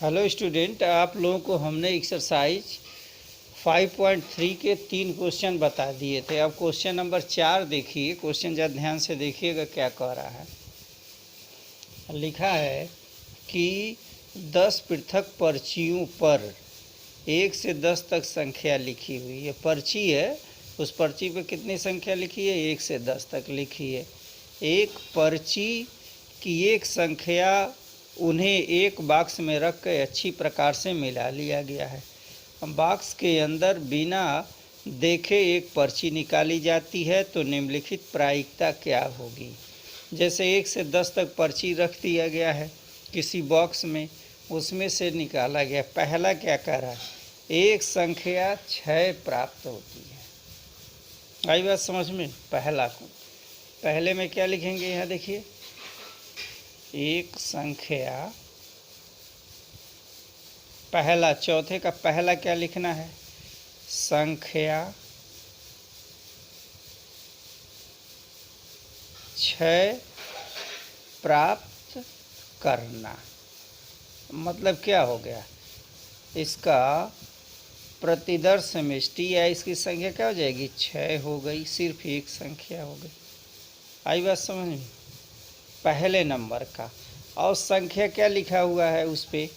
Hello student, आप लोगों को हमने एक्सरसाइज 5.3 के 3 क्वेश्चन बता दिए थे। अब क्वेश्चन नंबर 4 देखिए। क्वेश्चन ज़रा ध्यान से देखिएगा क्या कह रहा है। लिखा है कि 10 पृथक पर्चियों पर 1 से 10 तक संख्या लिखी हुई है। पर्ची है, उस पर्ची पर कितनी संख्या लिखी है? 1 से 10 तक लिखी है। एक पर्ची की एक संख्या उन्हें एक बॉक्स में रख कर अच्छी प्रकार से मिला लिया गया है। बॉक्स के अंदर बिना देखे एक पर्ची निकाली जाती है तो निम्नलिखित प्रायिकता क्या होगी? जैसे 1 से 10 तक पर्ची रख दिया गया है किसी बॉक्स में, उसमें से निकाला गया। पहला क्या कह रहा है? एक संख्या 6 प्राप्त होती है। आई बात समझ में? पहला को पहले में क्या लिखेंगे? यहाँ देखिए, एक संख्या पहला, चौथे का पहला क्या लिखना है? संख्या 6 प्राप्त करना। मतलब क्या हो गया? इसका प्रतिदर्श समष्टि या इसकी संख्या क्या हो जाएगी? 6 हो गई। सिर्फ एक संख्या हो गई। आई बात समझ में? पहले नंबर का। और संख्या क्या लिखा हुआ है उस पर?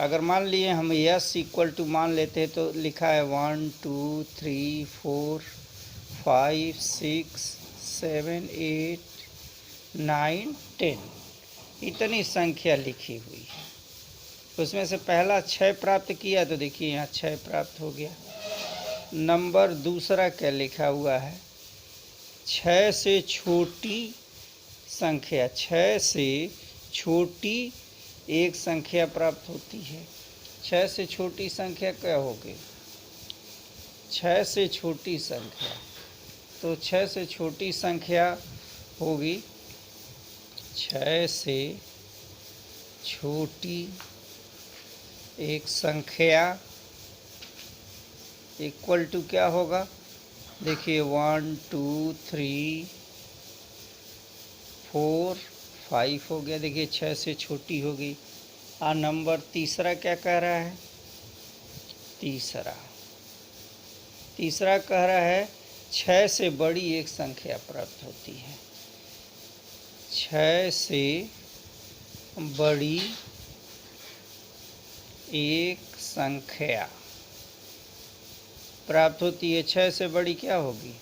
अगर मान लिए हम यस इक्वल टू मान लेते हैं तो लिखा है 1 2 3 4 5 6 7 8 9 10, इतनी संख्या लिखी हुई है। उसमें से पहला 6 प्राप्त किया तो देखिए यहाँ 6 प्राप्त हो गया। नंबर दूसरा क्या लिखा हुआ है? 6 से छोटी संख्या, 6 से छोटी एक संख्या प्राप्त होती है। 6 से छोटी संख्या क्या होगी? 6 से छोटी संख्या, तो 6 से छोटी संख्या होगी 6 से छोटी एक संख्या इक्वल टू क्या होगा? देखिए 1 2 3 4 5 हो गया। देखिए 6 से छोटी होगी। और नंबर तीसरा क्या कह रहा है? तीसरा कह रहा है 6 से बड़ी एक संख्या प्राप्त होती है। 6 से बड़ी एक संख्या प्राप्त होती है। 6 से बड़ी क्या होगी?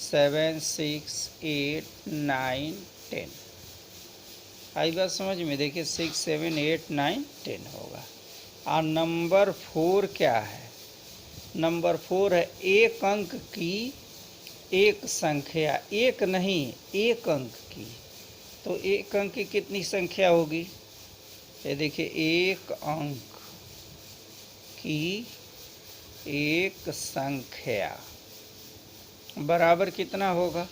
7 6 8 9 10। आई बात समझ में? देखिए 6 7 8 9 10 होगा। और नंबर 4 क्या है? नंबर 4 है एक अंक की एक संख्या। एक नहीं, एक अंक की। तो एक अंक की कितनी संख्या होगी? ये देखिए, एक अंक की एक संख्या बराबर कितना होगा?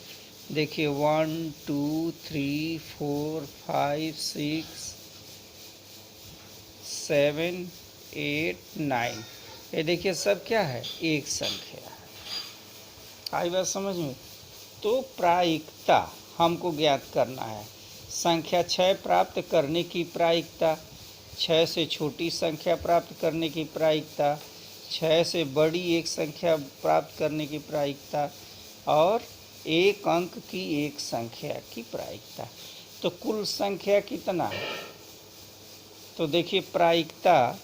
देखिए 1 2 3 4 5 6 7 8 9। ये देखिए सब क्या है? एक संख्या है। आई बात समझ में? तो प्रायिकता हमको ज्ञात करना है। संख्या 6 प्राप्त करने की प्रायिकता, 6 से छोटी संख्या प्राप्त करने की प्रायिकता, 6 से बड़ी एक संख्या प्राप्त करने की प्रायिकता, और एक अंक की एक संख्या की प्रायिकता। तो कुल संख्या कितना है? तो देखिए प्रायिकता,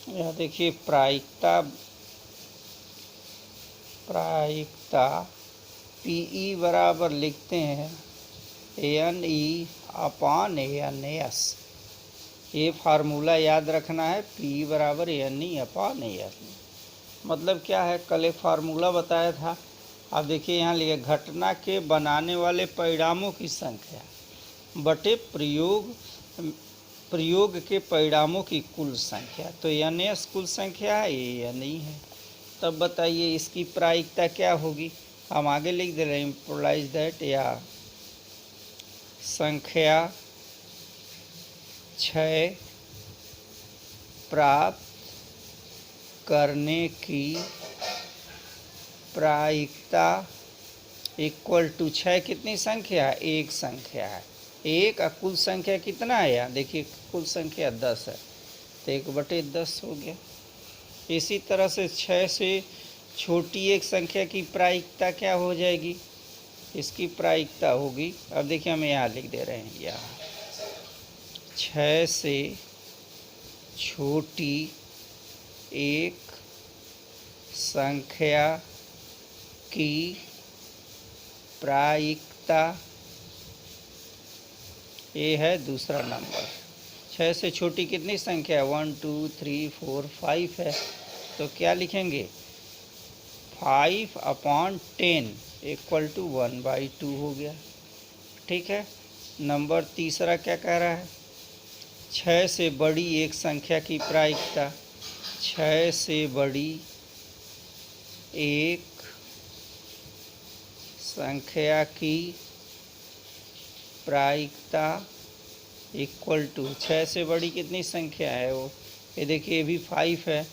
यह देखिए प्रायिकता PE बराबर लिखते हैं NE अपान NS। ये फार्मूला याद रखना है, PE बराबर NE अपान NS। मतलब क्या है? कल एक फार्मूला बताया था। अब देखिए यहाँ लिखे घटना के बनाने वाले परिणामों की संख्या बटे प्रयोग के परिणामों की कुल संख्या। तो NS कुल संख्या है, ये NE है। तब बताइए इसकी प्रायिकता क्या होगी? हम आगे लिख दे रहे हैं, इम्प्लाइज दैट, या संख्या 6 प्राप्त करने की प्रायिकता इक्वल टू 6 कितनी संख्या है? एक संख्या है। एक कुल संख्या कितना है? यहाँ देखिए कुल संख्या 10 है। तो 1/10 हो गया। इसी तरह से 6 से छोटी एक संख्या की प्रायिकता क्या हो जाएगी? इसकी प्रायिकता होगी, अब देखिए हम यहाँ लिख दे रहे हैं, यहाँ 6 से छोटी एक संख्या की प्रायिकता, ये है दूसरा नंबर। 6 से छोटी कितनी संख्या है? 1 2 3 4 5 है, तो क्या लिखेंगे? 5/10 = 1/2 हो गया। ठीक है। नंबर तीसरा क्या कह रहा है? 6 से बड़ी एक संख्या की प्रायिकता, 6 से बड़ी एक संख्या की प्रायिकता = 6 से बड़ी कितनी संख्या है वो? ये देखिए, ये भी 5 है,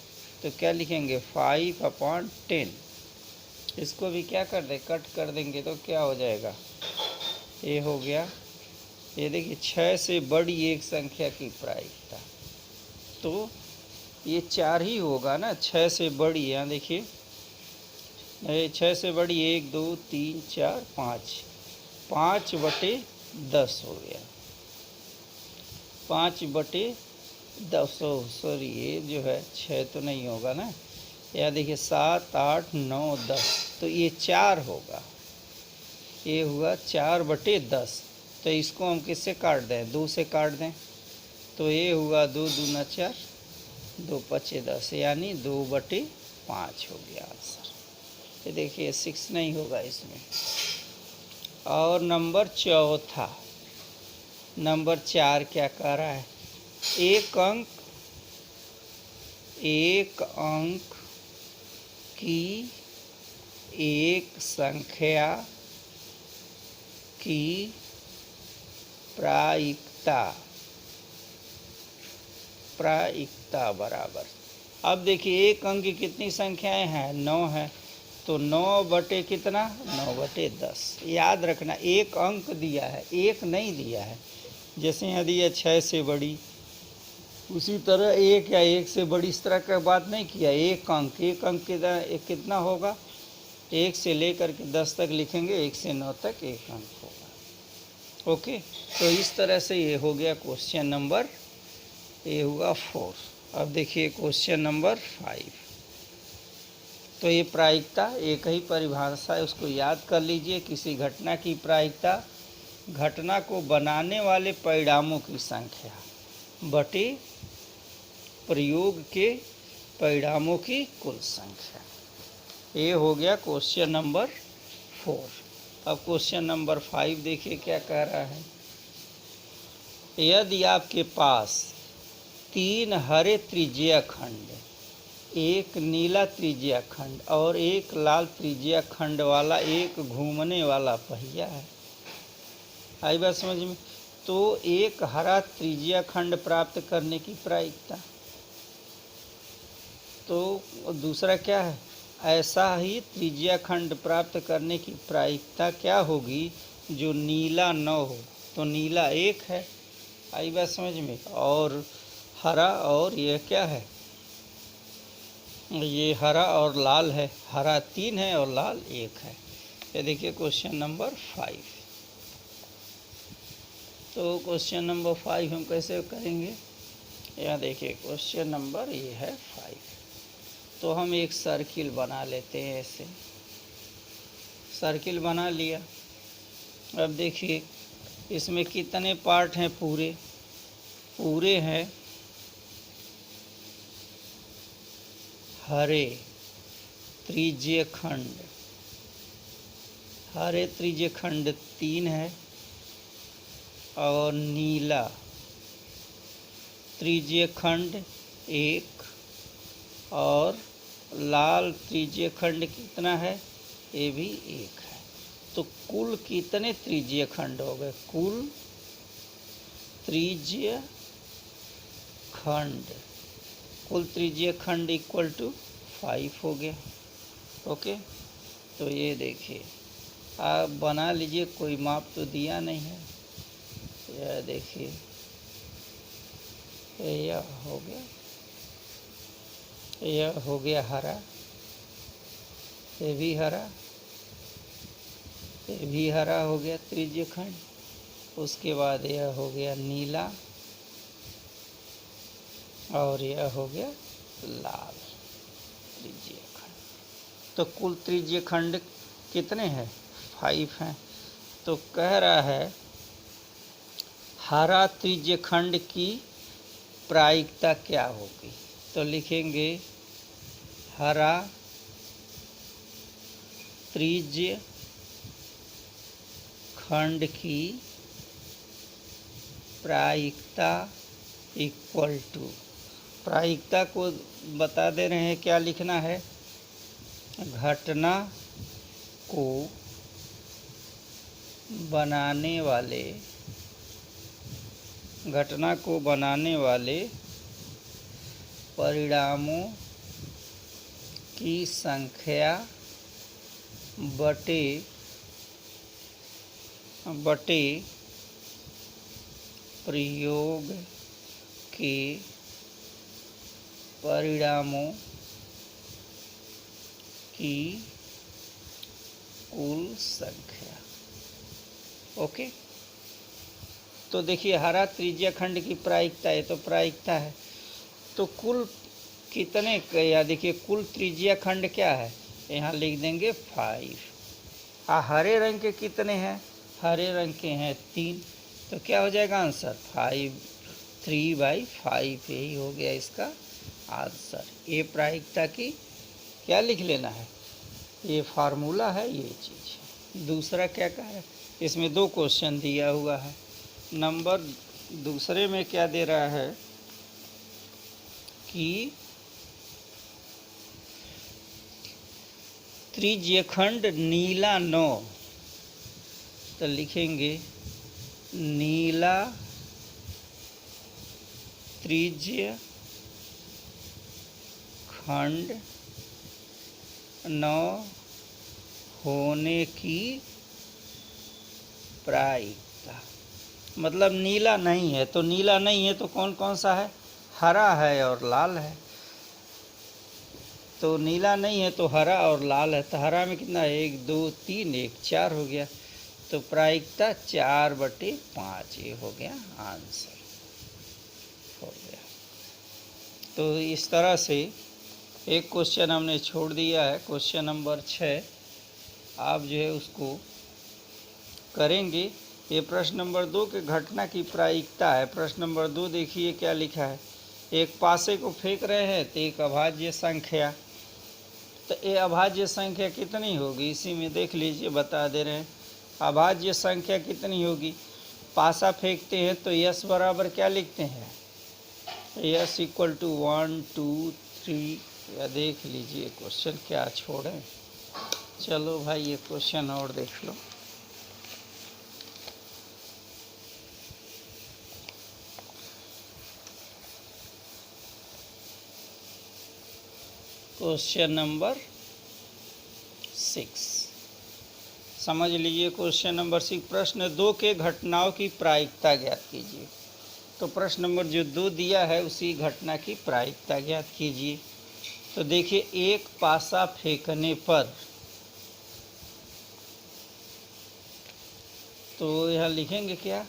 तो क्या लिखेंगे? 5/10। इसको भी क्या कर दे, कट कर देंगे तो क्या हो जाएगा? ये हो गया। ये देखिए, 6 से बड़ी एक संख्या की प्रायिकता, तो ये 4 ही होगा ना। 6 से बड़ी, यहाँ देखिए, 6 से बड़ी 1 2 3 4 5, 5/10 हो गया। 5/10, सॉरी, ये जो है 6 तो नहीं होगा ना। यहाँ देखिए 7 8 9 10, तो ये 4 होगा। ये हुआ 4/10। तो इसको हम किससे काट दें? 2 से काट दें, तो ये हुआ 2 दूना 4, 2 पचे 10, यानी 2/5 हो गया आंसर। ये देखिए 6 नहीं होगा इसमें। और नंबर चौथा, नंबर 4 क्या कह रहा है? एक अंक की एक संख्या की प्रायिकता बराबर। अब देखिए, एक अंक की कितनी संख्याएं हैं? 9 है, तो 9 बटे कितना? 9/10। याद रखना, एक अंक दिया है, एक नहीं दिया है। जैसे यहाँ दिया 6 से बड़ी, उसी तरह एक या एक से बड़ी, इस तरह का बात नहीं किया। एक अंक कितना होगा? 1 से लेकर के 10 तक लिखेंगे, 1 से 9 तक एक अंक होगा। ओके, तो इस तरह से ये हो गया क्वेश्चन नंबर, ये हुआ 4। अब देखिए क्वेश्चन नंबर 5। तो ये प्रायिकता एक ही परिभाषा है, उसको याद कर लीजिए। किसी घटना की प्रायिकता घटना को बनाने वाले परिणामों की संख्या बटे प्रयोग के परिणामों की कुल संख्या। ये हो गया क्वेश्चन नंबर 4। अब क्वेश्चन नंबर 5 देखिए क्या कह रहा है। यदि आपके पास 3 हरे त्रिज्या खंड, एक नीला त्रिज्या खंड और एक लाल त्रिज्या खंड वाला एक घूमने वाला पहिया है, आई बात समझ में? तो एक हरा त्रिज्या खंड प्राप्त करने की प्रायिकता, तो दूसरा क्या है? ऐसा ही त्रिज्या खंड प्राप्त करने की प्रायिकता क्या होगी जो नीला न हो? तो नीला 1 है, आई बात समझ में? और हरा, और यह क्या है? ये हरा और लाल है। हरा 3 है और लाल 1 है। ये देखिए क्वेश्चन नंबर 5। तो क्वेश्चन नंबर 5 हम कैसे करेंगे? यहाँ देखिए क्वेश्चन नंबर ये है 5। तो हम एक सर्किल बना लेते हैं। ऐसे सर्किल बना लिया। अब देखिए इसमें कितने पार्ट हैं? पूरे हैं हरे त्रिज्य खंड, हरे त्रिज्य खंड 3 है और नीला त्रिज्य खंड 1 और लाल त्रिज्य खंड कितना है? ये भी 1 है। तो कुल कितने त्रिज्य खंड हो गए? कुल त्रिज्य खंड, कुल त्रिज्य खंड = 5 हो गया। ओके, तो ये देखिए आप बना लीजिए, कोई माप तो दिया नहीं है। यह देखिए यह हो गया, यह हो गया हरा, ये भी हरा, ये भी हरा हो गया त्रिज्य खंड। उसके बाद यह हो गया नीला और यह हो गया लाल त्रिज्य खंड। तो कुल त्रिज्य खंड कितने हैं? 5 हैं। तो कह रहा है हरा त्रिज्य खंड की प्रायिकता क्या होगी? तो लिखेंगे हरा त्रिज्य खंड की प्रायिकता इक्वल टू, प्रायिकता को बता दे रहे हैं क्या लिखना है, घटना को बनाने वाले परिणामों की संख्या बटे प्रयोग के परिणामों की कुल संख्या। ओके, तो देखिए हरा त्रिज्य खंड की प्रायिकता है, तो प्रायिकता है तो कुल कितने, या देखिए कुल त्रिज्य खंड क्या है, यहाँ लिख देंगे 5। हरे रंग के कितने हैं? हरे रंग के हैं 3। तो क्या हो जाएगा आंसर? 3/5, यही हो गया इसका आंसर। ये प्रायिकता की क्या लिख लेना है, ये फार्मूला है, ये चीज़ है। दूसरा क्या कह रहा है, इसमें 2 क्वेश्चन दिया हुआ है। नंबर दूसरे में क्या दे रहा है कि त्रिज्य खंड नीला 9, तो लिखेंगे नीला त्रिज्य खंड 9 होने की प्रायिकता। मतलब नीला नहीं है, तो नीला नहीं है तो कौन कौन सा है? हरा है और लाल है। तो नीला नहीं है तो हरा और लाल है। तो हरा में कितना है? 1 2 3 1 4 हो गया। तो प्रायिकता 4/5, ये हो गया आंसर, हो गया। तो इस तरह से एक क्वेश्चन हमने छोड़ दिया है, क्वेश्चन नंबर 6 आप जो है उसको करेंगे। ये प्रश्न नंबर 2 के घटना की प्रायिकता है। प्रश्न नंबर 2 देखिए क्या लिखा है, एक पासे को फेंक रहे हैं तो एक अभाज्य संख्या, तो ये अभाज्य संख्या कितनी होगी इसी में देख लीजिए, बता दे रहे हैं। अभाज्य संख्या कितनी होगी? पासा फेंकते हैं तो यस बराबर क्या लिखते हैं, यस = 1 2 3। या देख लीजिए क्वेश्चन क्या छोड़ें। चलो भाई ये क्वेश्चन और देख लो। क्वेश्चन नंबर 6 समझ लीजिए। क्वेश्चन नंबर 6, प्रश्न 2 के घटनाओं की प्रायिकता ज्ञात कीजिए। तो प्रश्न नंबर जो 2 दिया है उसी घटना की प्रायिकता ज्ञात कीजिए। तो देखिए एक पासा फेंकने पर, तो यहाँ लिखेंगे क्या,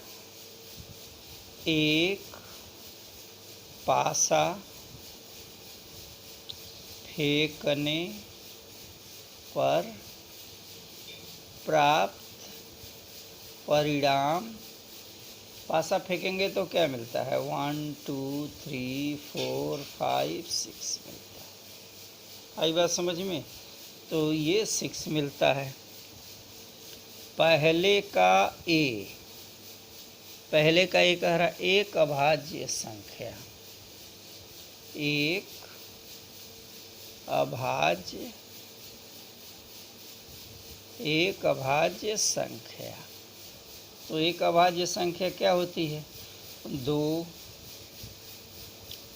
एक पासा फेंकने पर प्राप्त परिणाम, पासा फेंकेंगे तो क्या मिलता है, 1 2 3 4 5 6 मिलता है। आई बात समझ में? तो ये 6 मिलता है। पहले का ए कह रहा एक अभाज्य संख्या, एक अभाज्य संख्या। तो एक अभाज्य संख्या क्या होती है, 2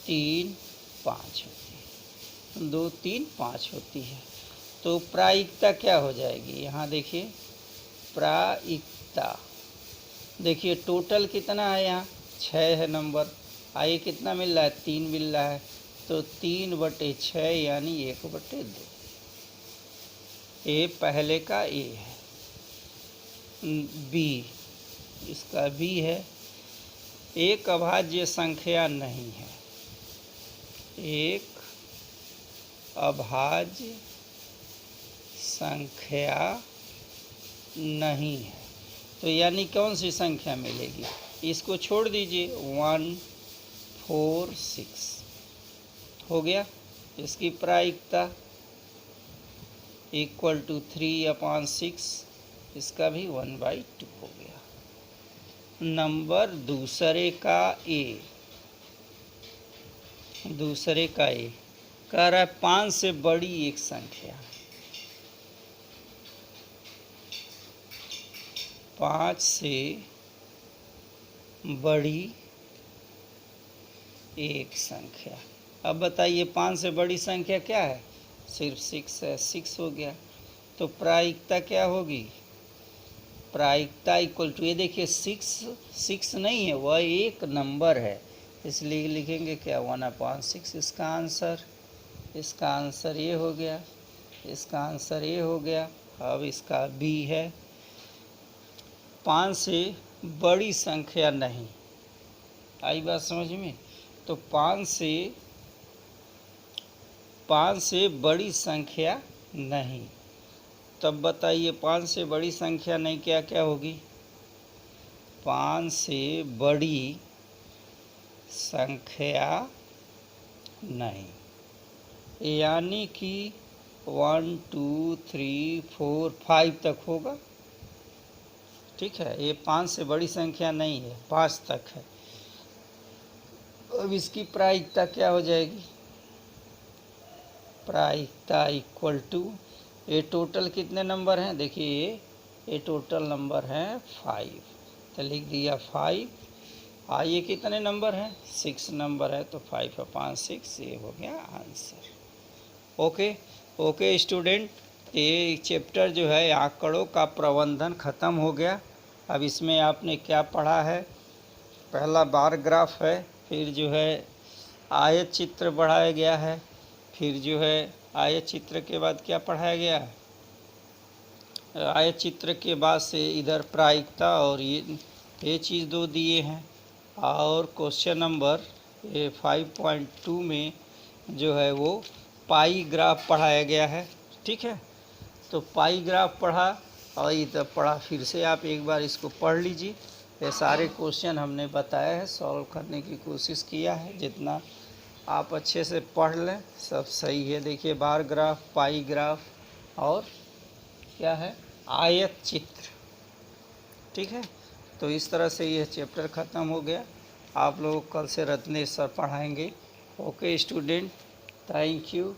3 5 होती है, 2 3 5 होती है। तो प्रायिकता क्या हो जाएगी, यहाँ देखिए प्रायिकता, देखिए टोटल कितना है, यहाँ 6 है नंबर, आइए कितना मिल रहा है, 3 मिल रहा है, तो 3/6 यानी 1/2। ए पहले का ए है, बी इसका बी है। एक अभाज्य संख्या नहीं है, एक अभाज्य संख्या नहीं है, तो यानी कौन सी संख्या मिलेगी, इसको छोड़ दीजिए, 1 4 6 हो गया। इसकी प्रायिकता इक्वल टू 3/6, इसका भी 1/2 हो गया। नंबर दूसरे का ए, दूसरे का ए कह रहा है 5 से बड़ी एक संख्या, 5 से बड़ी एक संख्या। अब बताइए 5 से बड़ी संख्या क्या है, सिर्फ 6 है, 6 हो गया। तो प्रायिकता क्या होगी, प्रायिकता इक्वल टू, ये देखिए 6 नहीं है, वह एक नंबर है, इसलिए लिखेंगे क्या, 1/6। इसका आंसर ये हो गया, इसका आंसर ये हो गया। अब इसका बी है, 5 से बड़ी संख्या नहीं। आई बात समझ में, तो 5 से बड़ी संख्या नहीं। तब बताइए 5 से बड़ी संख्या नहीं क्या क्या होगी, 5 से बड़ी संख्या नहीं, यानी कि 1 2 3 4 5 तक होगा। ठीक है, ये 5 से बड़ी संख्या नहीं है, 5 तक है। अब इसकी प्रायिकता क्या हो जाएगी, प्रायिकता इक्वल टू, ये टोटल कितने नंबर हैं, देखिए ये टोटल नंबर हैं 5, तो लिख दिया 5। ये कितने नंबर हैं, 6 नंबर है, तो 5/6 ये हो गया आंसर। ओके स्टूडेंट, ये चैप्टर जो है आंकड़ों का प्रबंधन ख़त्म हो गया। अब इसमें आपने क्या पढ़ा है, पहला बार ग्राफ है, फिर जो है आयत चित्र बढ़ाया गया है, फिर जो है आयत चित्र के बाद क्या पढ़ाया गया, आयत चित्र के बाद से इधर प्रायिकता और ये चीज़ 2 दिए हैं, और क्वेश्चन नंबर 5.2 में जो है वो पाई ग्राफ पढ़ाया गया है। ठीक है, तो पाई ग्राफ पढ़ा और इधर पढ़ा, फिर से आप एक बार इसको पढ़ लीजिए। ये सारे क्वेश्चन हमने बताया है, सॉल्व करने की कोशिश किया है, जितना आप अच्छे से पढ़ लें सब सही है। देखिए बार ग्राफ, पाई ग्राफ और क्या है, आयत चित्र। ठीक है, तो इस तरह से यह चैप्टर ख़त्म हो गया। आप लोग कल से रत्नेश सर पढ़ाएंगे। Okay student, thank you.